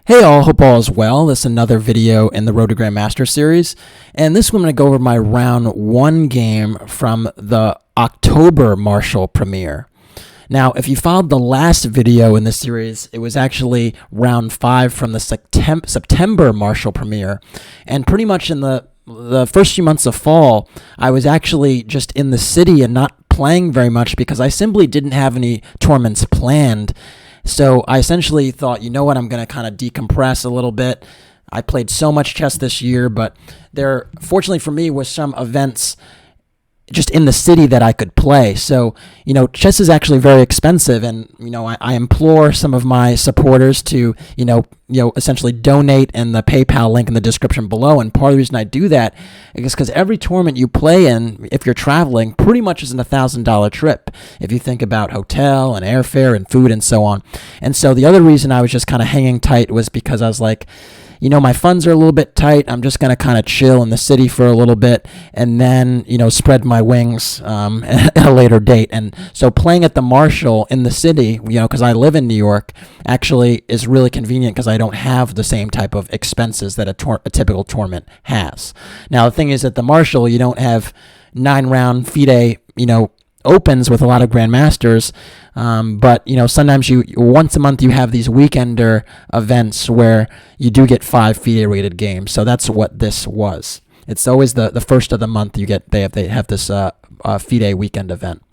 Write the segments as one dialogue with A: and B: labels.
A: Hey all, hope all is well. This is another video in the Road to Grandmaster series, and this one I'm going to go over my round 1 game from the October Marshall premiere. Now, if you followed the last video in this series, it was actually round 5 from the September Marshall premiere, and pretty much in the first few months of fall, I was actually just in the city and not playing very much because I simply didn't have any tournaments planned. So I essentially thought, you know what, I'm going to kind of decompress a little bit. I played so much chess this year, but there, fortunately for me, was some events just in the city that I could play. So, chess is actually very expensive, and, I implore some of my supporters to, essentially donate in the PayPal link in the description below. And part of the reason I do that is because every tournament you play in, if you're traveling, pretty much is an $1,000 trip, if you think about hotel and airfare and food and so on. And so the other reason I was just kind of hanging tight was because I was like, my funds are a little bit tight. I'm just going to kind of chill in the city for a little bit and then, spread my wings at a later date. And so playing at the Marshall in the city, because I live in New York, actually is really convenient because I don't have the same type of expenses that a typical tournament has. Now, the thing is at the Marshall, you don't have 9-round Fide, opens with a lot of Grandmasters, but sometimes once a month you have these weekender events where you do get 5 FIDE rated games. So that's what this was. It's always the first of the month they have this FIDE weekend event.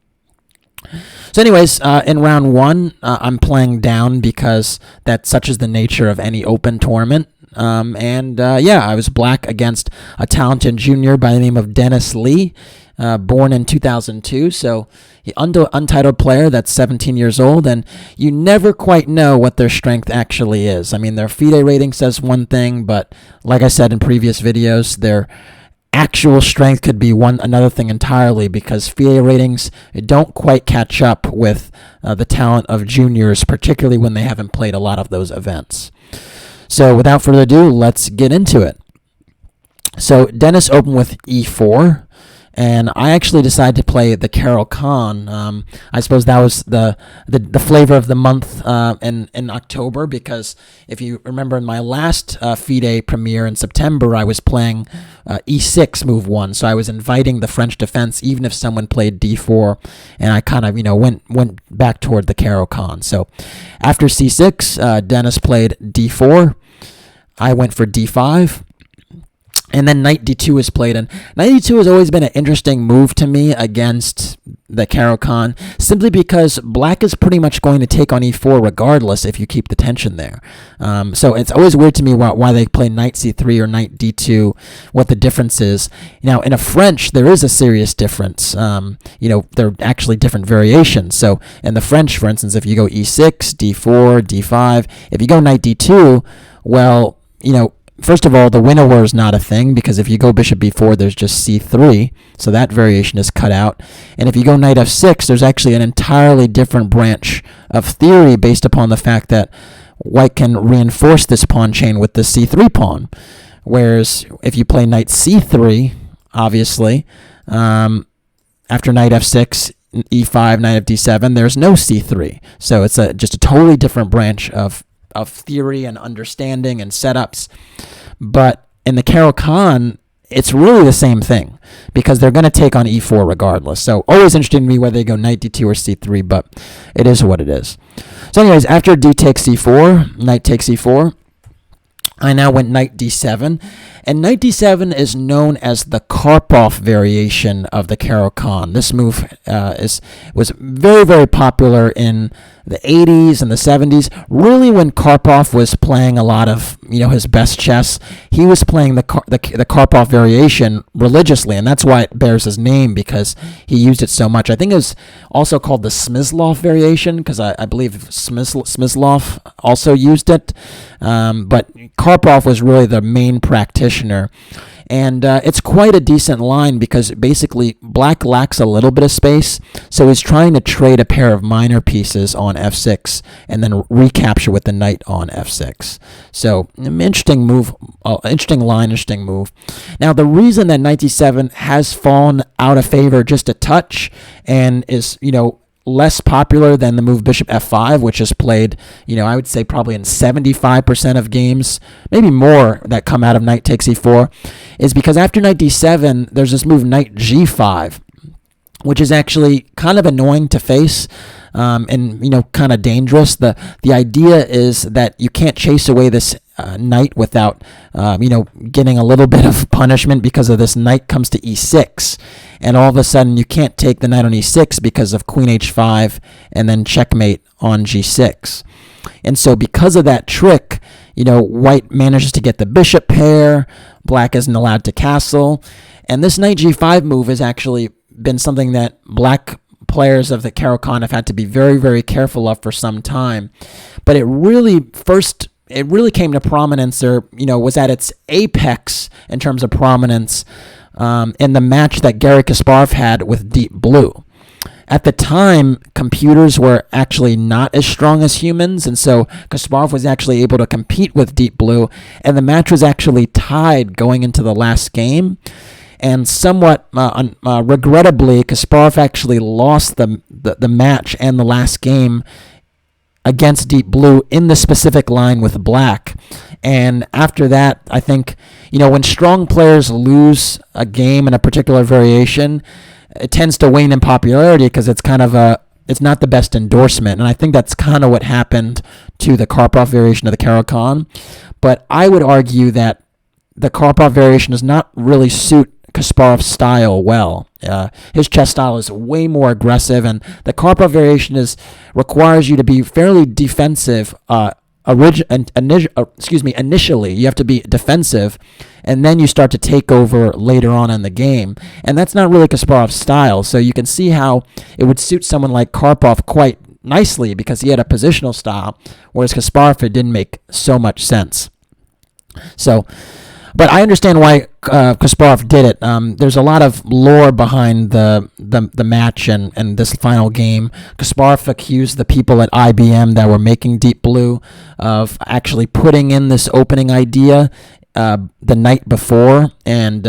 A: So anyways, in round 1, I'm playing down because that such is the nature of any open tournament. I was black against a talented junior by the name of Dennis Lee, born in 2002, so untitled player that's 17 years old, and you never quite know what their strength actually is. I mean, their FIDE rating says one thing, but like I said in previous videos, their actual strength could be another thing entirely, because FIDE ratings don't quite catch up with the talent of juniors, particularly when they haven't played a lot of those events. So without further ado, let's get into it. So Dennis opened with e4, and I actually decided to play the Carol Khan. I suppose that was the flavor of the month in October, because if you remember in my last FIDE premiere in September, I was playing e6 move 1, so I was inviting the French defense even if someone played d4, and I kind of went back toward the Carol Khan. So after c6, Dennis played d4. I went for d5. And then knight d2 was played, and knight d2 has always been an interesting move to me against the Carol Khan, simply because black is pretty much going to take on e4 regardless if you keep the tension there. So it's always weird to me why they play knight c3 or knight d2, what the difference is. Now, in a French, there is a serious difference. There are actually different variations. So in the French, for instance, if you go e6, d4, d5, if you go knight d2, well, first of all, the winnower is not a thing, because if you go bishop b4, there's just c3, so that variation is cut out. And if you go knight f6, there's actually an entirely different branch of theory based upon the fact that white can reinforce this pawn chain with the c3 pawn. Whereas if you play knight c3, obviously, after knight f6, e5, knight of d7, there's no c3. So it's just a totally different branch of theory and understanding and setups. But in the Carol Khan, it's really the same thing, because they're going to take on e4 regardless. So always interesting to me whether they go knight d2 or c3, but it is what it is. So anyways, after d takes c4, knight takes e4, I now went knight d7, and knight d7 is known as the Karpov variation of the Carol Khan. This move was very, very popular in the 80s and the 70s. Really, when Karpov was playing a lot of his best chess, he was playing the Karpov variation religiously, and that's why it bears his name, because he used it so much. I think it was also called the Smyslov variation, because I believe Smyslov also used it, but Karpov was really the main practitioner. And it's quite a decent line, because basically black lacks a little bit of space, so he's trying to trade a pair of minor pieces on f6 and then recapture with the knight on f6. So interesting move, interesting line, interesting move. Now the reason that knight d7 has fallen out of favor just a touch and is less popular than the move bishop f5, which is played, I would say probably in 75% of games, maybe more, that come out of knight takes e4, is because after knight d7, there's this move knight g5, which is actually kind of annoying to face, and kind of dangerous. The idea is that you can't chase away this knight without getting a little bit of punishment, because of this knight comes to e6, and all of a sudden you can't take the knight on e6 because of queen h5 and then checkmate on g6. And so because of that trick, white manages to get the bishop pair, black isn't allowed to castle, and this knight g5 move has actually been something that black players of the Caro-Kann have had to be very, very careful of for some time. But it really came to prominence, or was at its apex in terms of prominence in the match that Garry Kasparov had with Deep Blue. At the time, computers were actually not as strong as humans, and so Kasparov was actually able to compete with Deep Blue, and the match was actually tied going into the last game. And somewhat regrettably, Kasparov actually lost the match and the last game against Deep Blue in the specific line with black. And after that, I think, when strong players lose a game in a particular variation, it tends to wane in popularity because it's it's not the best endorsement. And I think that's kind of what happened to the Karpov variation of the Caro-Kann. But I would argue that the Karpov variation does not really suit Kasparov's style well. His chess style is way more aggressive, and the Karpov variation requires you to be fairly defensive. Initially, you have to be defensive, and then you start to take over later on in the game. And that's not really Kasparov's style. So you can see how it would suit someone like Karpov quite nicely, because he had a positional style, whereas Kasparov, it didn't make so much sense. But I understand why Kasparov did it. There's a lot of lore behind the match and this final game. Kasparov accused the people at IBM that were making Deep Blue of actually putting in this opening idea the night before, and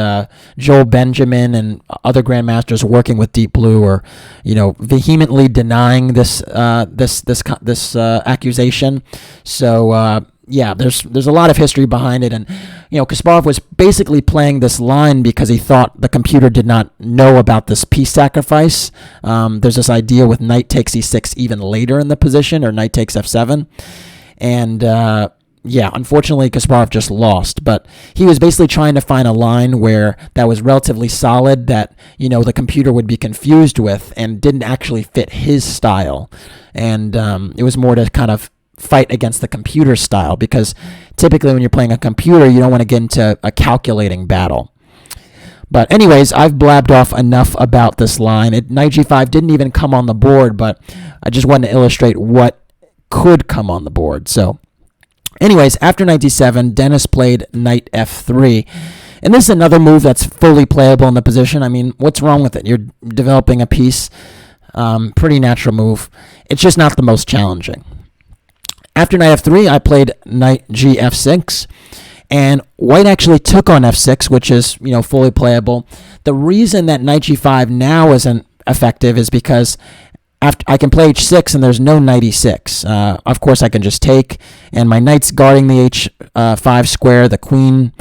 A: Joel Benjamin and other grandmasters working with Deep Blue are, vehemently denying this accusation. So. Yeah, there's a lot of history behind it, and Kasparov was basically playing this line because he thought the computer did not know about this piece sacrifice. There's this idea with knight takes e6 even later in the position, or knight takes f7, and unfortunately Kasparov just lost. But he was basically trying to find a line where that was relatively solid, that the computer would be confused with, and didn't actually fit his style, and it was more to kind of fight against the computer style, because typically when you're playing a computer, you don't want to get into a calculating battle. But anyways, I've blabbed off enough about this line. Knight g5 didn't even come on the board, but I just wanted to illustrate what could come on the board. So anyways, after knight d7, Dennis played knight f3. And this is another move that's fully playable in the position. I mean, what's wrong with it? You're developing a piece. Pretty natural move. It's just not the most challenging. After knight f3, I played knight gf6, and white actually took on f6, which is, fully playable. The reason that knight g5 now isn't effective is because after I can play h6 and there's no knight e6. Of course, I can just take, and my knight's guarding the h5 square. The queen,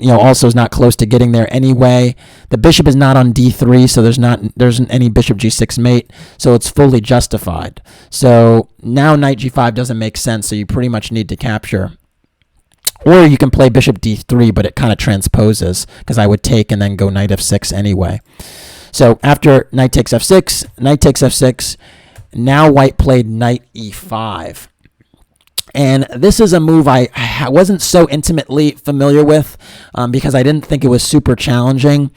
A: also is not close to getting there anyway. The bishop is not on d3, so there isn't any bishop g6 mate, so it's fully justified. So now knight g5 doesn't make sense, so you pretty much need to capture. Or you can play bishop d3, but it kind of transposes, because I would take and then go knight f6 anyway. So after knight takes f6, now white played knight e5. And this is a move I wasn't so intimately familiar with because I didn't think it was super challenging.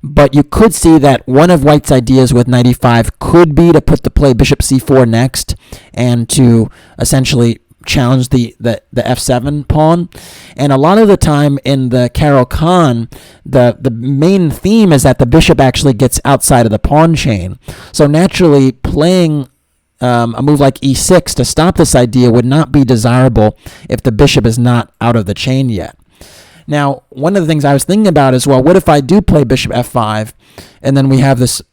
A: But you could see that one of white's ideas with knight e5 could be to play bishop c4 next, and to essentially challenge the f7 pawn. And a lot of the time in the Caro-Kann, the main theme is that the bishop actually gets outside of the pawn chain. So naturally, playing a move like e6 to stop this idea would not be desirable if the bishop is not out of the chain yet. Now, one of the things I was thinking about is, well, what if I do play bishop f5, and then we have this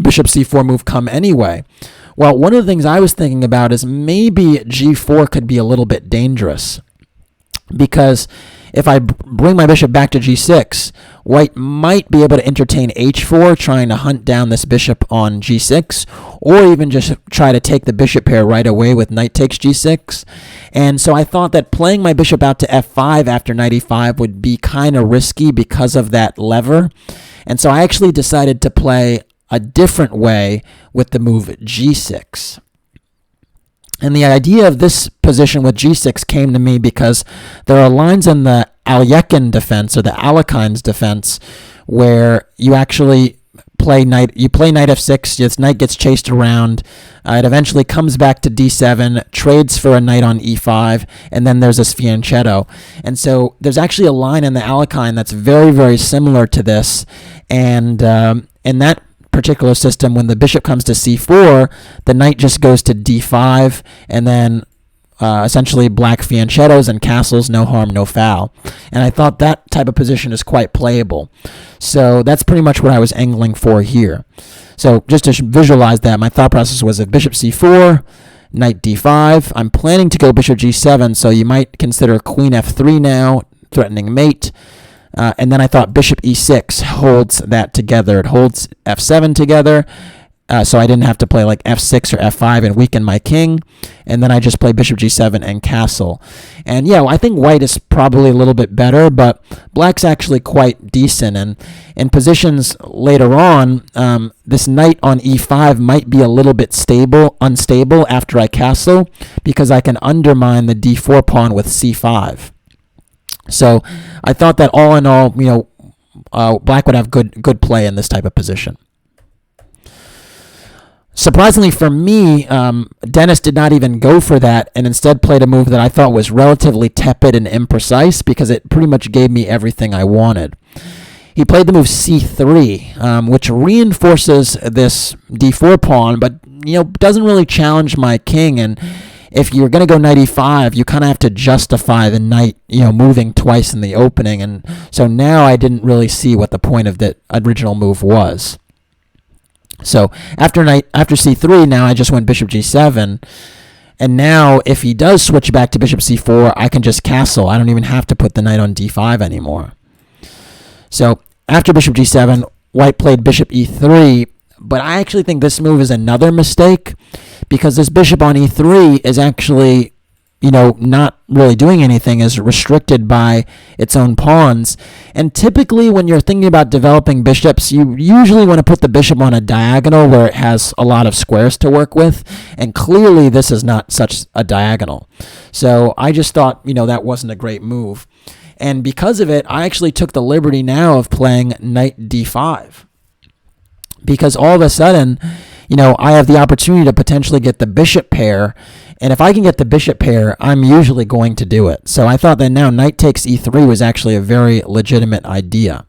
A: bishop c4 move come anyway? Well, one of the things I was thinking about is maybe g4 could be a little bit dangerous, because if I bring my bishop back to g6, white might be able to entertain h4, trying to hunt down this bishop on g6, or even just try to take the bishop pair right away with knight takes g6. And so I thought that playing my bishop out to f5 after knight e5 would be kind of risky because of that lever. And so I actually decided to play a different way with the move g6. And the idea of this position with g6 came to me because there are lines in the Alekhine defense, or the Alekhine's defense, where you actually play knight f6, this knight gets chased around, it eventually comes back to d7, trades for a knight on e5, and then there's this fianchetto. And so there's actually a line in the Alekhine that's very, very similar to this, and in that particular system, when the bishop comes to c4, the knight just goes to d5, and then essentially black fianchettos and castles, no harm, no foul. And I thought that type of position is quite playable. So that's pretty much what I was angling for here. So just to visualize that, my thought process was if bishop c4, knight d5, I'm planning to go bishop g7, so you might consider queen f3 now, threatening mate. And then I thought bishop e6 holds that together. It holds f7 together, so I didn't have to play like f6 or f5 and weaken my king. And then I just play bishop g7 and castle. And yeah, I think white is probably a little bit better, but black's actually quite decent. And in positions later on, this knight on e5 might be a little bit unstable after I castle, because I can undermine the d4 pawn with c5. So I thought that all in all, black would have good play in this type of position. Surprisingly for me, Dennis did not even go for that, and instead played a move that I thought was relatively tepid and imprecise, because it pretty much gave me everything I wanted. He played the move c3, which reinforces this d4 pawn, but doesn't really challenge my king. And if you're going to go knight e5, you kind of have to justify the knight, moving twice in the opening. And so now I didn't really see what the point of the original move was. So after c3, now I just went bishop g7. And now if he does switch back to bishop c4, I can just castle. I don't even have to put the knight on d5 anymore. So after bishop g7, white played bishop e3. But I actually think this move is another mistake, because this bishop on e3 is actually, not really doing anything, is restricted by its own pawns. And typically when you're thinking about developing bishops, you usually want to put the bishop on a diagonal where it has a lot of squares to work with. And clearly this is not such a diagonal. So I just thought, that wasn't a great move. And because of it, I actually took the liberty now of playing knight d5. Because all of a sudden, I have the opportunity to potentially get the bishop pair. And if I can get the bishop pair, I'm usually going to do it. So I thought that now knight takes e3 was actually a very legitimate idea.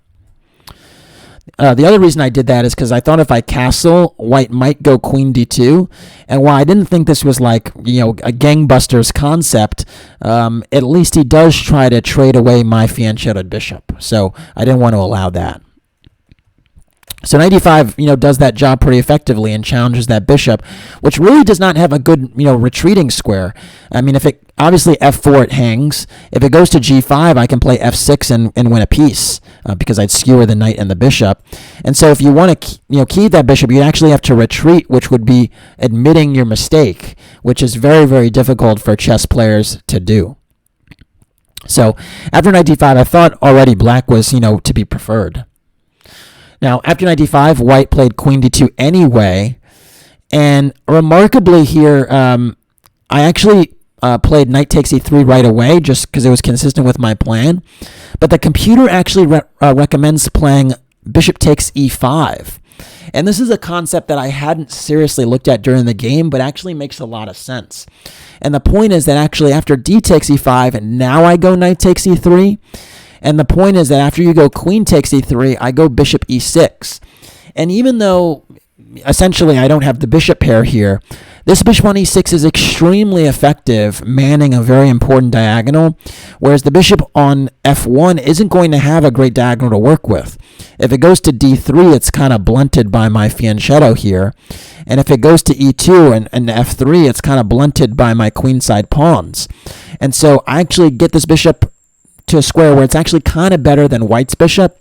A: The other reason I did that is because I thought if I castle, white might go queen d2. And while I didn't think this was like, a gangbusters concept, at least he does try to trade away my fianchettoed bishop. So I didn't want to allow that. So knight e5, does that job pretty effectively and challenges that bishop, which really does not have a good, retreating square. I mean, if it, obviously f4 it hangs. If it goes to g5, I can play f6 and win a piece, because I'd skewer the knight and the bishop. And so if you want to, keep that bishop, you'd actually have to retreat, which would be admitting your mistake, which is very, very difficult for chess players to do. So after knight d5, I thought already black was, to be preferred. Now, after knight d5, white played queen d2 anyway, and remarkably here, I actually played knight takes e3 right away, just because it was consistent with my plan, but the computer actually recommends playing bishop takes e5, and this is a concept that I hadn't seriously looked at during the game, but actually makes a lot of sense. And the point is that actually after d takes e5, now I go knight takes e3, and the point is that after you go queen takes e3, I go bishop e6. And even though essentially I don't have the bishop pair here, this bishop on e6 is extremely effective, manning a very important diagonal, whereas the bishop on f1 isn't going to have a great diagonal to work with. If it goes to d3, it's kind of blunted by my fianchetto here. And if it goes to e2 and f3, it's kind of blunted by my queenside pawns. And so I actually get this bishop to a square where it's actually kind of better than white's bishop.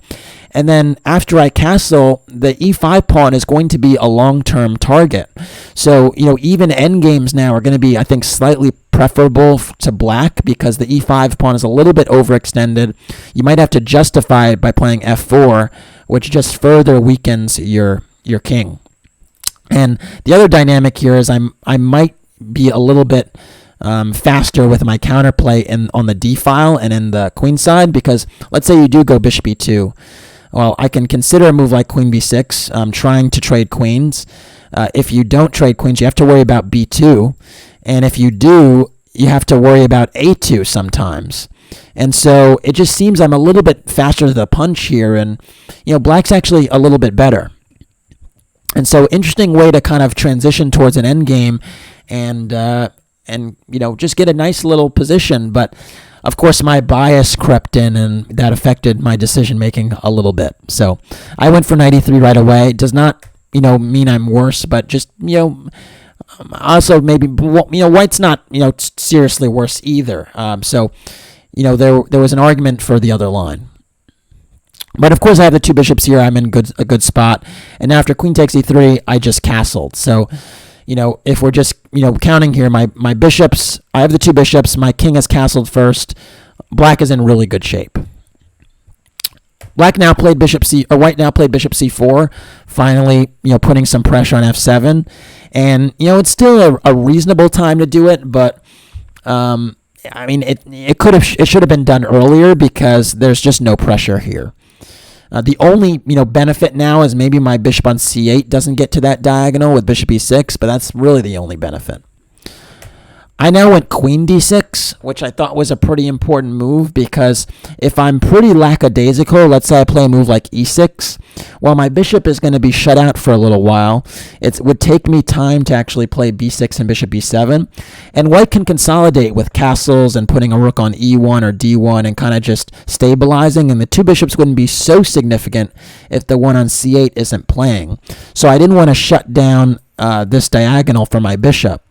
A: And then after I castle, the e5 pawn is going to be a long-term target. So, even endgames now are going to be, I think, slightly preferable to black because the e5 pawn is a little bit overextended. You might have to justify it by playing f4, which just further weakens your king. And the other dynamic here is I might be a little bit faster with my counterplay on the d file and in the queen side, because let's say you do go bishop e2. Well, I can consider a move like queen b6, trying to trade queens. If you don't trade queens, you have to worry about b2. And if you do, you have to worry about a2 sometimes. And so it just seems I'm a little bit faster to the punch here. And, black's actually a little bit better. And so interesting way to kind of transition towards an endgame and just get a nice little position. But of course, my bias crept in, and that affected my decision-making a little bit. So I went for knight e3 right away. It does not, mean I'm worse, but just, also maybe, white's not, seriously worse either. So, there was an argument for the other line. But of course, I have the two bishops here. I'm in a good spot. And after queen takes e3, I just castled. So, if we're just, counting here, my bishops, I have the two bishops. My king has castled first. Black is in really good shape. White now played bishop c4, finally, putting some pressure on f7. And, it's still a reasonable time to do it, but, it should have been done earlier because there's just no pressure here. The only, benefit now is maybe my bishop on c8 doesn't get to that diagonal with bishop e6, but that's really the only benefit. I now went queen d6, which I thought was a pretty important move because if I'm pretty lackadaisical, let's say I play a move like e6, well, my bishop is going to be shut out for a little while. It would take me time to actually play b6 and bishop b7, and white can consolidate with castles and putting a rook on e1 or d1 and kind of just stabilizing, and the two bishops wouldn't be so significant if the one on c8 isn't playing. So I didn't want to shut down this diagonal for my bishop.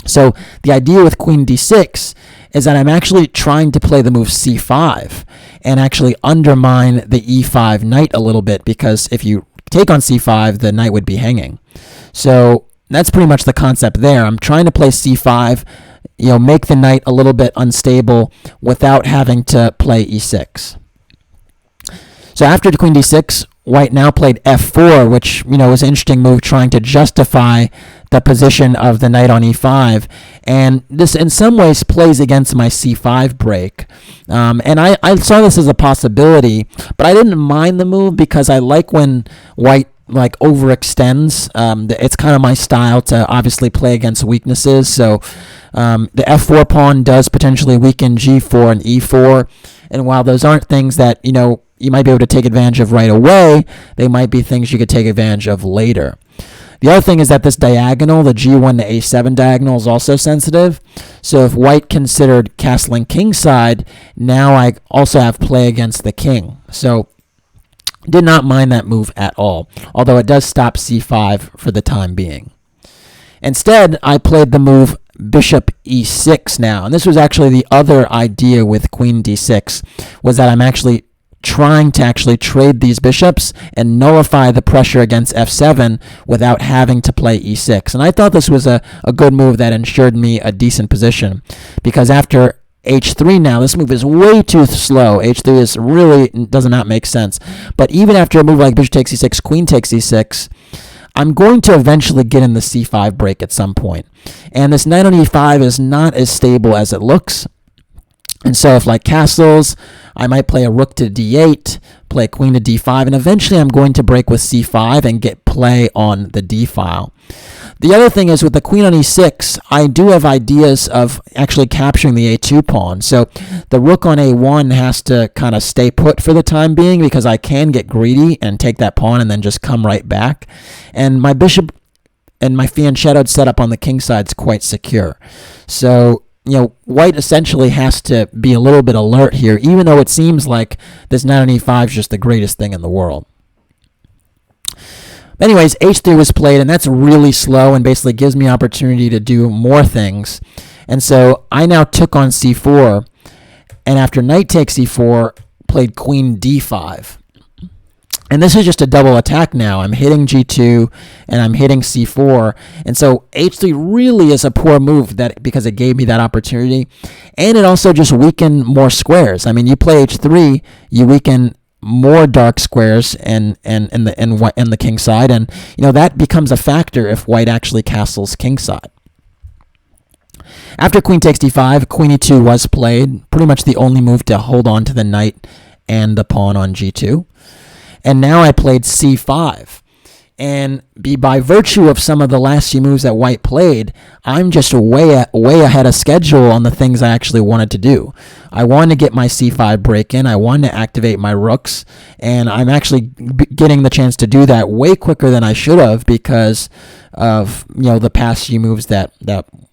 A: So the idea with queen d6 is that I'm actually trying to play the move c5 and actually undermine the e5 knight a little bit, because if you take on c5, the knight would be hanging. So that's pretty much the concept there. I'm trying to play c5, make the knight a little bit unstable without having to play e6. So after the queen d6, white now played f4, which, was an interesting move, trying to justify the position of the knight on e5. And this, in some ways, plays against my c5 break. And I saw this as a possibility, but I didn't mind the move because I like when white overextends. It's kind of my style to obviously play against weaknesses. So the f4 pawn does potentially weaken g4 and e4. And while those aren't things that, you might be able to take advantage of right away, they might be things you could take advantage of later. The other thing is that this diagonal, the g1 to a7 diagonal, is also sensitive. So if white considered castling kingside, now I also have play against the king. So did not mind that move at all, although it does stop c5 for the time being. Instead, I played the move bishop e6 now. And this was actually the other idea with queen d6, was that I'm actually trying to trade these bishops and nullify the pressure against f7 without having to play e6. And I thought this was a good move that ensured me a decent position, because after h3 now, this move is way too slow. h3 is really does not make sense. But even after a move like bishop takes e6, queen takes e6, I'm going to eventually get in the c5 break at some point. And this knight on e5 is not as stable as it looks. And so if like castles, I might play a rook to d8, play queen to d5, and eventually I'm going to break with c5 and get play on the d file. The other thing is with the queen on e6, I do have ideas of actually capturing the a2 pawn. So the rook on a1 has to kind of stay put for the time being, because I can get greedy and take that pawn and then just come right back. And my bishop and my fianchettoed setup on the king side is quite secure. So white essentially has to be a little bit alert here, even though it seems like this knight on e5 is just the greatest thing in the world. Anyways, h3 was played, and that's really slow and basically gives me opportunity to do more things. And so I now took on c4, and after knight takes e4, played queen d5. And this is just a double attack now. I'm hitting g2, and I'm hitting c4. And so h3 really is a poor move because it gave me that opportunity. And it also just weakened more squares. I mean, you play h3, you weaken more dark squares in the king side, and that becomes a factor if white actually castles king side. After queen takes d5, queen e2 was played, pretty much the only move to hold on to the knight and the pawn on g2. And now I played c5. And by virtue of some of the last few moves that white played, I'm just way ahead of schedule on the things I actually wanted to do. I wanted to get my c5 break in. I wanted to activate my rooks. And I'm actually getting the chance to do that way quicker than I should have because of the past few moves that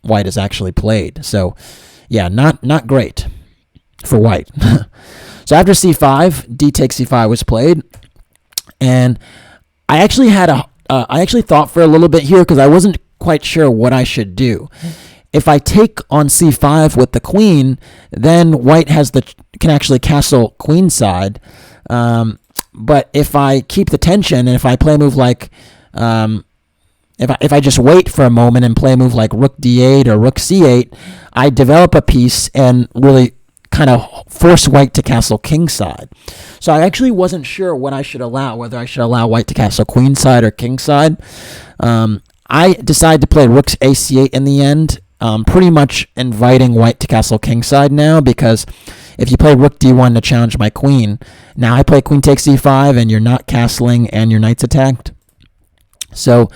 A: white has actually played. So yeah, not great for white. So after c5, d takes c5 was played. And I actually I actually thought for a little bit here because I wasn't quite sure what I should do. If I take on c5 with the queen, then white can actually castle queen side. But if I keep the tension and if I play a move like if I just wait for a moment and play a move like rook d8 or rook c8, I develop a piece and really kind of force white to castle king side. So I actually wasn't sure what I should allow, whether I should allow white to castle queen side or king side. I decided to play rook ac8 in the end, pretty much inviting white to castle king side now, because if you play rook d1 to challenge my queen, now I play queen takes e5 and you're not castling and your knight's attacked. So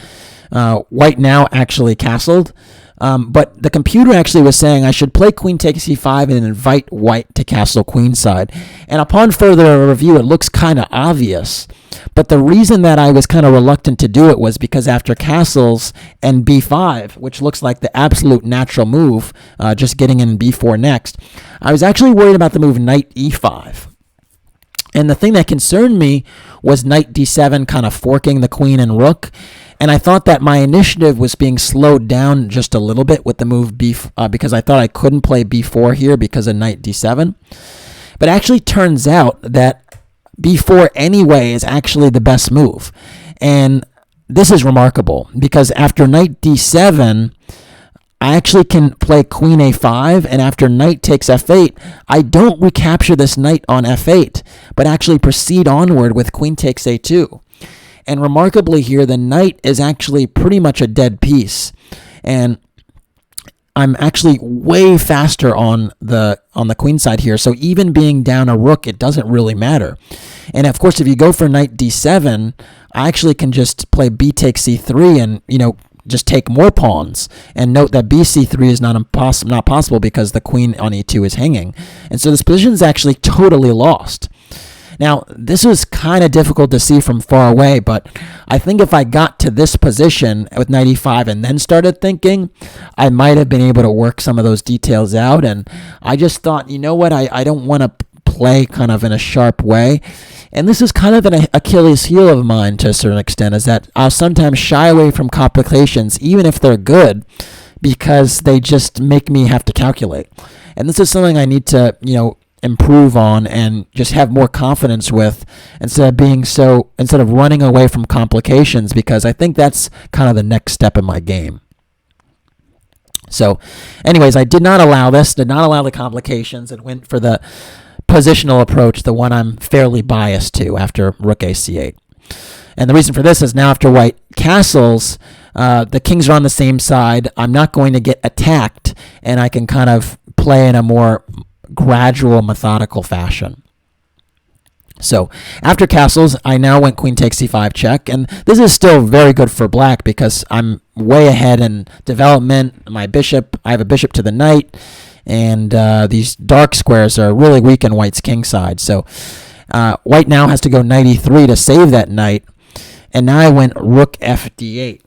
A: white now actually castled. But the computer actually was saying I should play queen takes e5 and invite white to castle queenside. And upon further review, it looks kind of obvious. But the reason that I was kind of reluctant to do it was because after castles and b5, which looks like the absolute natural move, just getting in b4 next, I was actually worried about the move knight e5. And the thing that concerned me was knight d7 kind of forking the queen and rook. And I thought that my initiative was being slowed down just a little bit with the move because I thought I couldn't play b4 here because of knight d7. But it actually turns out that b4 anyway is actually the best move. And this is remarkable because after knight d7, I actually can play queen a5, and after knight takes f8, I don't recapture this knight on f8, but actually proceed onward with queen takes a2. And remarkably here, the knight is actually pretty much a dead piece. And I'm actually way faster on the queen side here. So even being down a rook, it doesn't really matter. And of course, if you go for knight d7, I actually can just play b takes c3 and, just take more pawns. And note that bc3 is not possible because the queen on e2 is hanging. And so this position is actually totally lost. Now, this was kind of difficult to see from far away, but I think if I got to this position with knight e5 and then started thinking, I might have been able to work some of those details out. And I just thought, you know what, I don't want to play kind of in a sharp way. And this is kind of an Achilles heel of mine to a certain extent, is that I'll sometimes shy away from complications, even if they're good, because they just make me have to calculate. And this is something I need to, improve on and just have more confidence with instead of running away from complications, because I think that's kind of the next step in my game. So anyways, I did not allow the complications and went for the positional approach, the one I'm fairly biased to after rook ac8. And the reason for this is now after white castles, the kings are on the same side. I'm not going to get attacked, and I can kind of play in a more gradual, methodical fashion. So after castles, I now went queen takes c5 check, and this is still very good for black because I'm way ahead in development. I have a bishop to the knight, and these dark squares are really weak in white's king side. So white now has to go knight e3 to save that knight, and now I went rook f d8.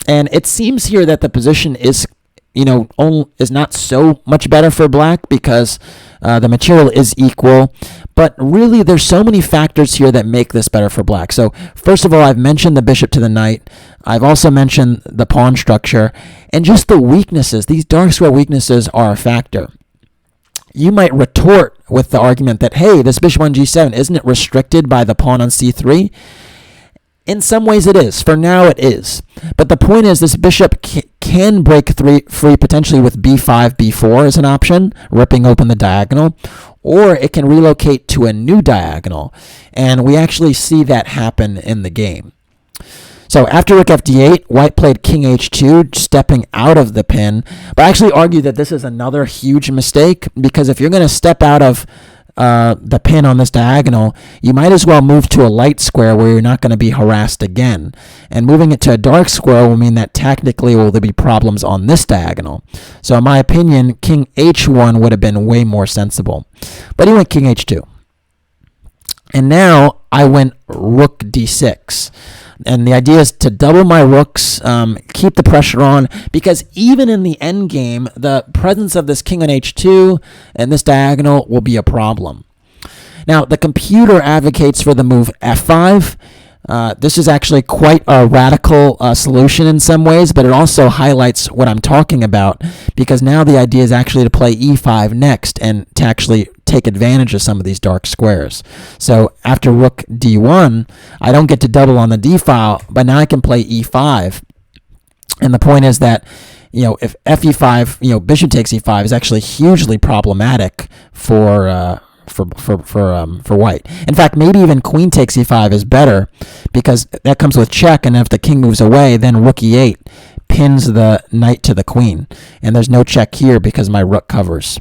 A: And it seems here that the position is is not so much better for black because the material is equal. But really, there's so many factors here that make this better for black. So first of all, I've mentioned the bishop to the knight. I've also mentioned the pawn structure and just the weaknesses. These dark square weaknesses are a factor. You might retort with the argument that, hey, this bishop on g7, isn't it restricted by the pawn on c3? In some ways it is. For now it is. But the point is this bishop can break free potentially with b5, b4 as an option, ripping open the diagonal, or it can relocate to a new diagonal. And we actually see that happen in the game. So after rook fd8, white played king h2, stepping out of the pin. But I actually argue that this is another huge mistake, because if you're going to step out of the pin on this diagonal, you might as well move to a light square where you're not going to be harassed again. And moving it to a dark square will mean that technically will there be problems on this diagonal. So in my opinion, king h1 would have been way more sensible. But he went king h2. And now I went rook d6. And the idea is to double my rooks, keep the pressure on, because even in the endgame, the presence of this king on h2 and this diagonal will be a problem. Now, the computer advocates for the move f5. This is actually quite a radical solution in some ways, but it also highlights what I'm talking about, because now the idea is actually to play e5 next and to actually take advantage of some of these dark squares. So after rook d1, I don't get to double on the d file, but now I can play e5. And the point is that, if fe5, bishop takes e5 is actually hugely problematic for white. In fact, maybe even queen takes e5 is better, because that comes with check, and if the king moves away, then rook e8 pins the knight to the queen, and there's no check here because my rook covers.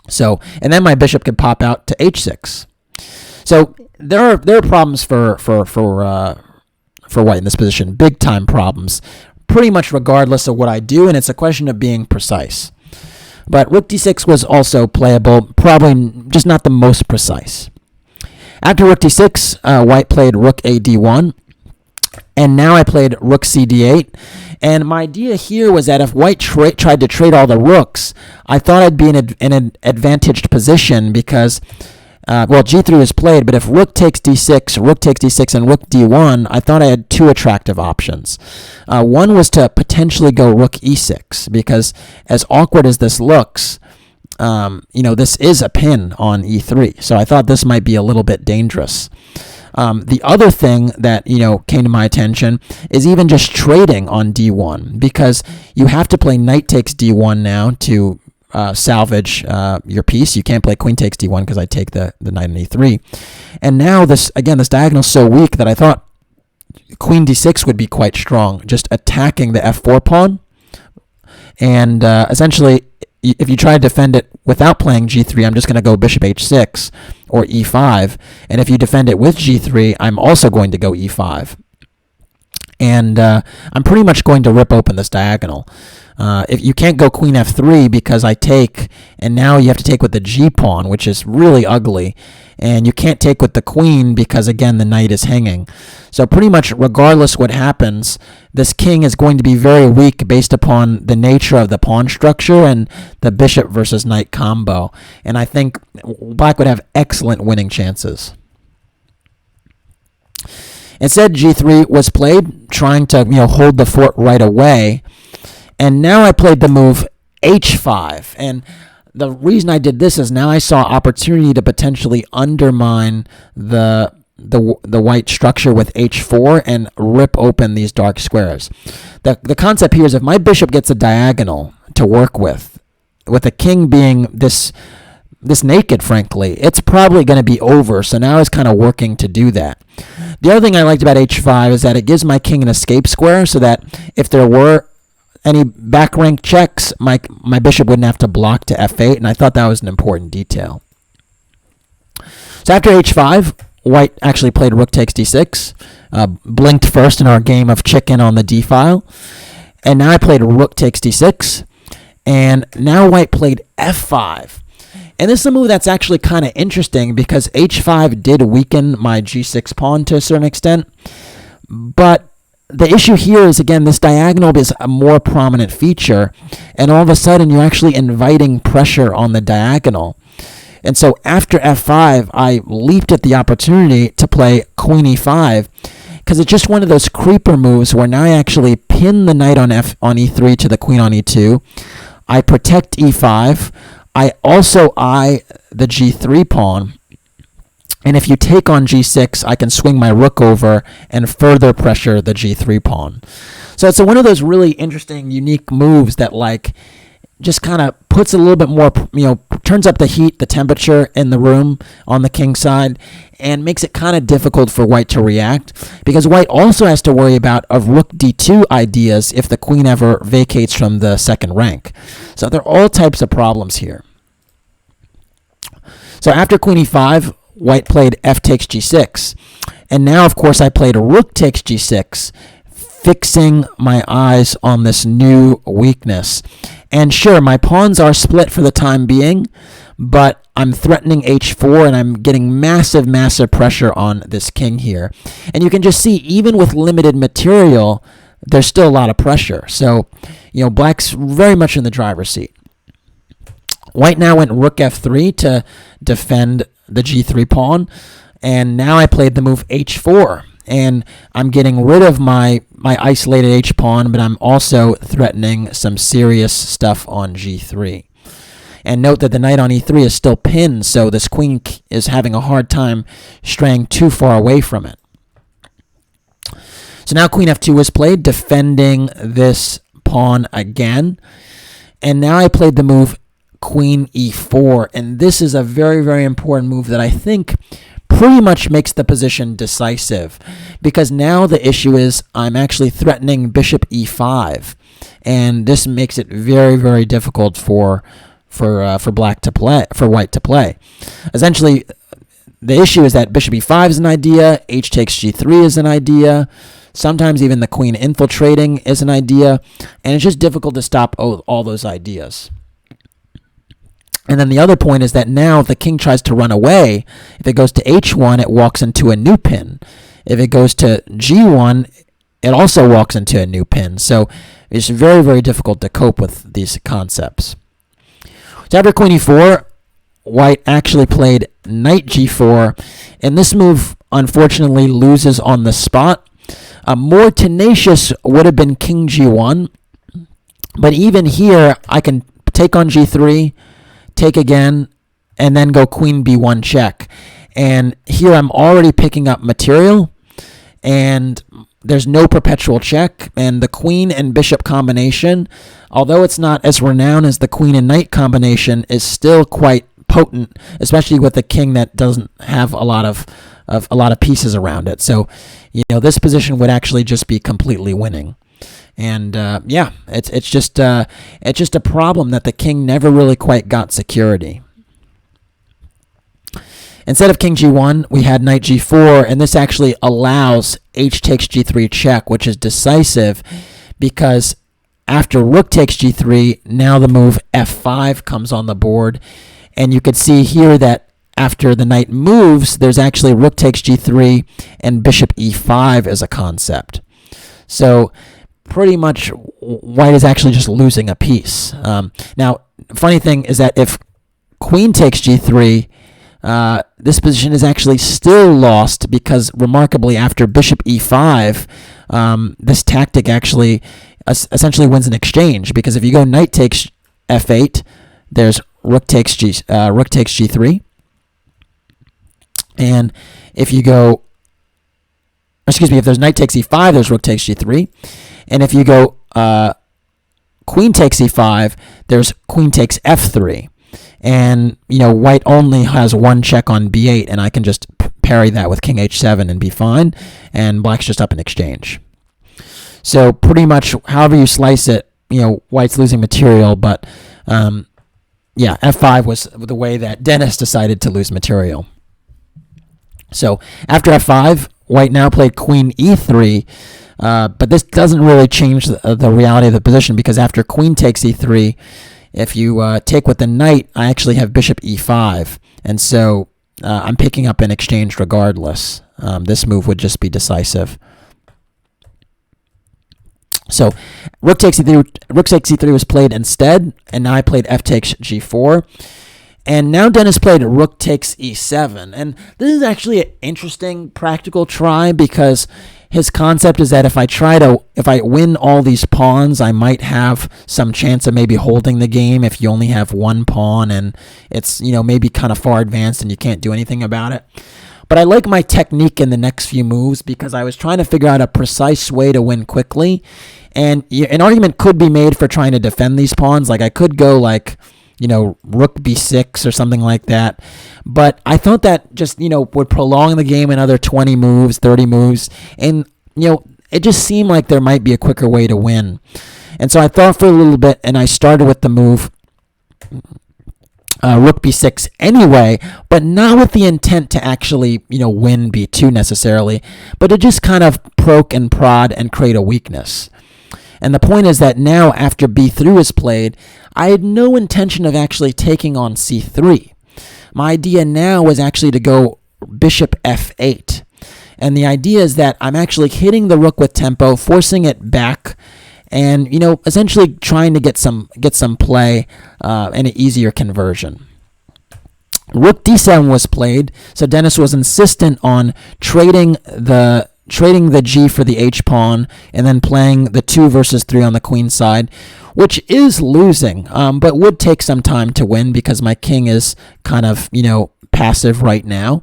A: So, and then my bishop could pop out to h6. So there are problems for white in this position, big time problems, pretty much regardless of what I do, and it's a question of being precise. But rook d6 was also playable, probably just not the most precise. After rook d6, white played rook a d1, and now I played rook c d8. And my idea here was that if white tried to trade all the rooks, I thought I'd be in an advantaged position because, g3 was played, but if rook takes d6, and rook d1, I thought I had two attractive options. One was to potentially go rook e6, because as awkward as this looks, this is a pin on e3. So I thought this might be a little bit dangerous. The other thing that, came to my attention is even just trading on d1, because you have to play knight takes d1 now to salvage your piece. You can't play queen takes d1 because I take the knight on e3. And now this diagonal is so weak that I thought queen d6 would be quite strong, just attacking the f4 pawn. And essentially, if you try to defend it without playing g3, I'm just going to go bishop h6 or e5. And if you defend it with g3, I'm also going to go e5. And I'm pretty much going to rip open this diagonal. If you can't go queen f3 because I take, and now you have to take with the g pawn, which is really ugly. And you can't take with the queen because, again, the knight is hanging. So pretty much regardless what happens, this king is going to be very weak based upon the nature of the pawn structure and the bishop versus knight combo. And I think black would have excellent winning chances. Instead, g3 was played, trying to hold the fort right away. And now I played the move h5. And the reason I did this is now I saw opportunity to potentially undermine the white structure with h4 and rip open these dark squares. The concept here is if my bishop gets a diagonal to work with the king being this naked, frankly, it's probably going to be over. So now it's kind of working to do that. The other thing I liked about h5 is that it gives my king an escape square, so that if there were any back rank checks, my bishop wouldn't have to block to f8, and I thought that was an important detail. So after h5, white actually played rook takes d6, blinked first in our game of chicken on the d file, and now I played rook takes d6, and now white played f5. And this is a move that's actually kind of interesting because h5 did weaken my g6 pawn to a certain extent, but the issue here is, again, this diagonal is a more prominent feature, and all of a sudden you're actually inviting pressure on the diagonal. And so after f5, I leaped at the opportunity to play queen e5, because it's just one of those creeper moves where now I actually pin the knight on e3 to the queen on e2. I protect e5. I also eye the g3 pawn. And if you take on g6, I can swing my rook over and further pressure the g3 pawn. So it's one of those really interesting, unique moves that just kind of puts a little bit more, turns up the heat, the temperature in the room on the king side, and makes it kind of difficult for white to react, because white also has to worry about rook d2 ideas if the queen ever vacates from the second rank. So there are all types of problems here. So after queen e5, white played f takes g6. And now, of course, I played rook takes g6, fixing my eyes on this new weakness. And sure, my pawns are split for the time being, but I'm threatening h4, and I'm getting massive, massive pressure on this king here. And you can just see, even with limited material, there's still a lot of pressure. So, black's very much in the driver's seat. White now went rook f3 to defend the g3 pawn, and now I played the move h4, and I'm getting rid of my isolated h pawn, but I'm also threatening some serious stuff on g3. And note that the knight on e3 is still pinned, so this queen is having a hard time straying too far away from it. So now queen f2 was played, defending this pawn again, and now I played the move queen e4, and this is a very, very important move that I think pretty much makes the position decisive, because now the issue is I'm actually threatening bishop e5, and this makes it very, very difficult for white to play. Essentially, the issue is that bishop e5 is an idea, h takes g3 is an idea, sometimes even the queen infiltrating is an idea, and it's just difficult to stop all those ideas. And then the other point is that now if the king tries to run away, if it goes to h1, it walks into a new pin. If it goes to g1, it also walks into a new pin. So it's very, very difficult to cope with these concepts. So after queen e4, white actually played knight g4, and this move unfortunately loses on the spot. More tenacious would have been king g1, but even here I can take on g3, take again, and then go queen b1 check. And here I'm already picking up material, and there's no perpetual check, and the queen and bishop combination, although it's not as renowned as the queen and knight combination, is still quite potent, especially with a king that doesn't have a lot of pieces around it. So, this position would actually just be completely winning. And yeah, it's just a problem that the king never really quite got security. Instead of king g1, we had knight g4, and this actually allows h takes g3 check, which is decisive, because after rook takes g3, now the move f5 comes on the board, and you could see here that after the knight moves, there's actually rook takes g3 and bishop e5 as a concept. So pretty much white is actually just losing a piece. Now, funny thing is that if queen takes g3, this position is actually still lost, because remarkably after bishop e5, this tactic actually essentially wins an exchange, because if you go knight takes f8, there's rook takes g3, and if you go, if there's knight takes e5, there's rook takes g3, and if you go queen takes e5, there's queen takes f3. And, white only has one check on b8, and I can just parry that with king h7 and be fine, and black's just up in exchange. So pretty much, however you slice it, white's losing material, but yeah, f5 was the way that Dennis decided to lose material. So after f5, white now played queen e3, but this doesn't really change the reality of the position, because after queen takes e3, if you take with the knight, I actually have bishop e5, and so I'm picking up an exchange regardless. This move would just be decisive. So rook takes e3 was played instead, and now I played f takes g4. And now Dennis played rook takes e7. And this is actually an interesting practical try because his concept is that if I win all these pawns, I might have some chance of maybe holding the game if you only have one pawn and it's, maybe kind of far advanced and you can't do anything about it. But I like my technique in the next few moves because I was trying to figure out a precise way to win quickly. And an argument could be made for trying to defend these pawns. Like I could go rook b6 or something like that. But I thought that just, would prolong the game another 20 moves, 30 moves. And, it just seemed like there might be a quicker way to win. And so I thought for a little bit and I started with the move rook b6 anyway, but not with the intent to actually, win b2 necessarily, but to just kind of poke and prod and create a weakness. And the point is that now after b3 was played, I had no intention of actually taking on c3. My idea now was actually to go bishop f8. And the idea is that I'm actually hitting the rook with tempo, forcing it back, and essentially trying to get some play and an easier conversion. Rook d7 was played, so Dennis was insistent on trading the g for the h pawn and then playing the 2 versus 3 on the queen side, which is losing, but would take some time to win because my king is kind of passive right now.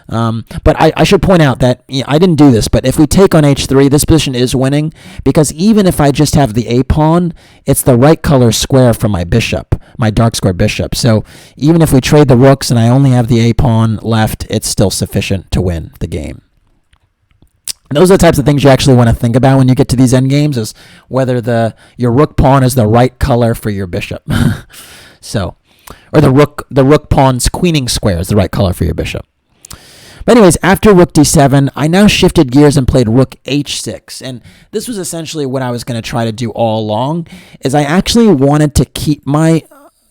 A: But I should point out that I didn't do this, but if we take on h3, this position is winning because even if I just have the a pawn, it's the right color square for my bishop, my dark square bishop. So even if we trade the rooks and I only have the a pawn left, it's still sufficient to win the game. Those are the types of things you actually want to think about when you get to these endgames, is whether your rook pawn is the right color for your bishop. Or the rook pawn's queening square is the right color for your bishop. But anyways, after rook d7, I now shifted gears and played rook h6. And this was essentially what I was going to try to do all along, is I actually wanted to keep my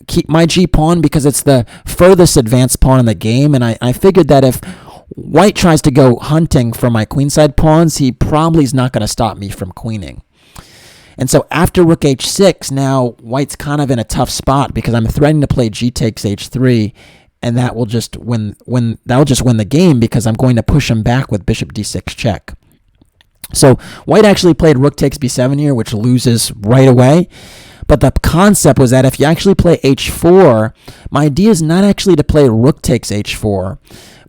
A: g pawn because it's the furthest advanced pawn in the game. And I figured that if white tries to go hunting for my queenside pawns, he probably is not going to stop me from queening. And so after rook h6, now white's kind of in a tough spot because I'm threatening to play g takes h3, and that will just win the game because I'm going to push him back with bishop d6 check. So white actually played rook takes b7 here, which loses right away. But the concept was that if you actually play h4, my idea is not actually to play rook takes h4,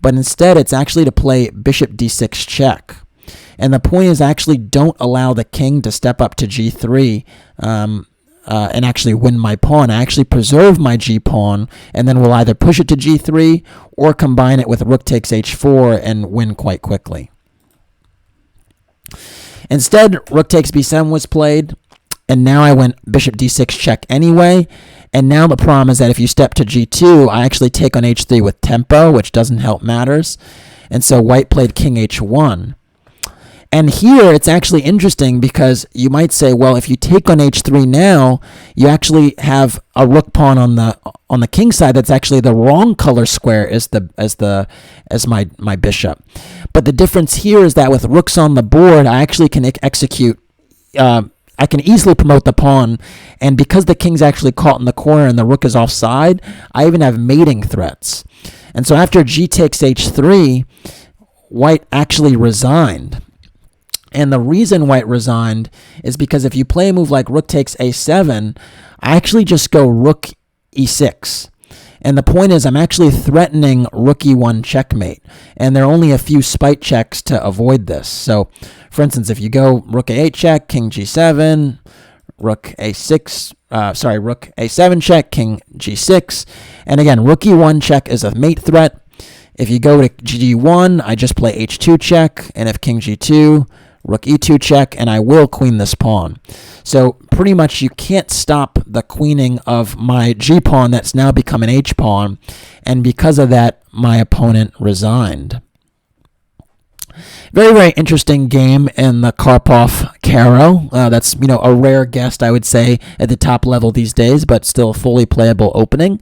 A: but instead it's actually to play bishop d6 check. And the point is actually don't allow the king to step up to g3 and actually win my pawn. I actually preserve my g pawn, and then we'll either push it to g3 or combine it with rook takes h4 and win quite quickly. Instead, rook takes b7 was played, and now I went bishop d6 check anyway. And now the problem is that if you step to g2, I actually take on h3 with tempo, which doesn't help matters. And so white played king h1. And here it's actually interesting because you might say, well, if you take on h3 now, you actually have a rook pawn on the king side that's actually the wrong color square as my bishop. But the difference here is that with rooks on the board, I actually can execute. I can easily promote the pawn, and because the king's actually caught in the corner and the rook is offside, I even have mating threats. And so after g takes h3, white actually resigned. And the reason white resigned is because if you play a move like rook takes a7, I actually just go rook e6. And the point is I'm actually threatening rook e1 checkmate. And there are only a few spite checks to avoid this. So, for instance, if you go rook a8 check, king g7, rook a7 check, king g6. And again, rook e1 check is a mate threat. If you go to g1, I just play h2 check. And if king g2, rook e2 check, and I will queen this pawn. So pretty much you can't stop the queening of my g-pawn that's now become an h-pawn, and because of that, my opponent resigned. Very, very interesting game in the Karpov-Karo. That's a rare guest, I would say, at the top level these days, but still a fully playable opening.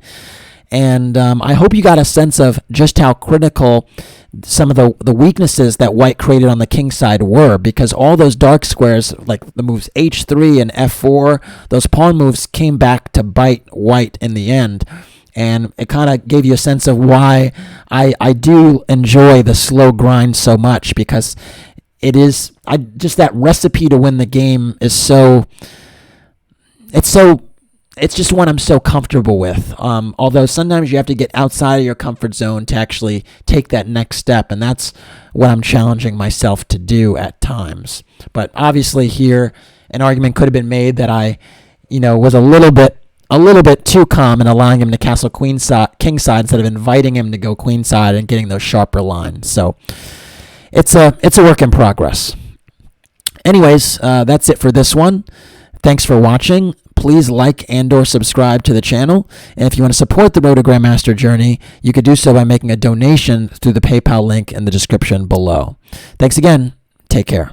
A: And I hope you got a sense of just how critical some of the weaknesses that white created on the king side were, because all those dark squares, like the moves h3 and f4, those pawn moves came back to bite white in the end. And it kind of gave you a sense of why I do enjoy the slow grind so much, because it is just that recipe to win the game is it's just one I'm so comfortable with. Although sometimes you have to get outside of your comfort zone to actually take that next step, and that's what I'm challenging myself to do at times. But obviously here, an argument could have been made that I, was a little bit too calm in allowing him to castle king side instead of inviting him to go queen side and getting those sharper lines. So it's a work in progress. Anyways, that's it for this one. Thanks for watching. Please like and/or subscribe to the channel. And if you want to support the Road to Grandmaster journey, you could do so by making a donation through the PayPal link in the description below. Thanks again. Take care.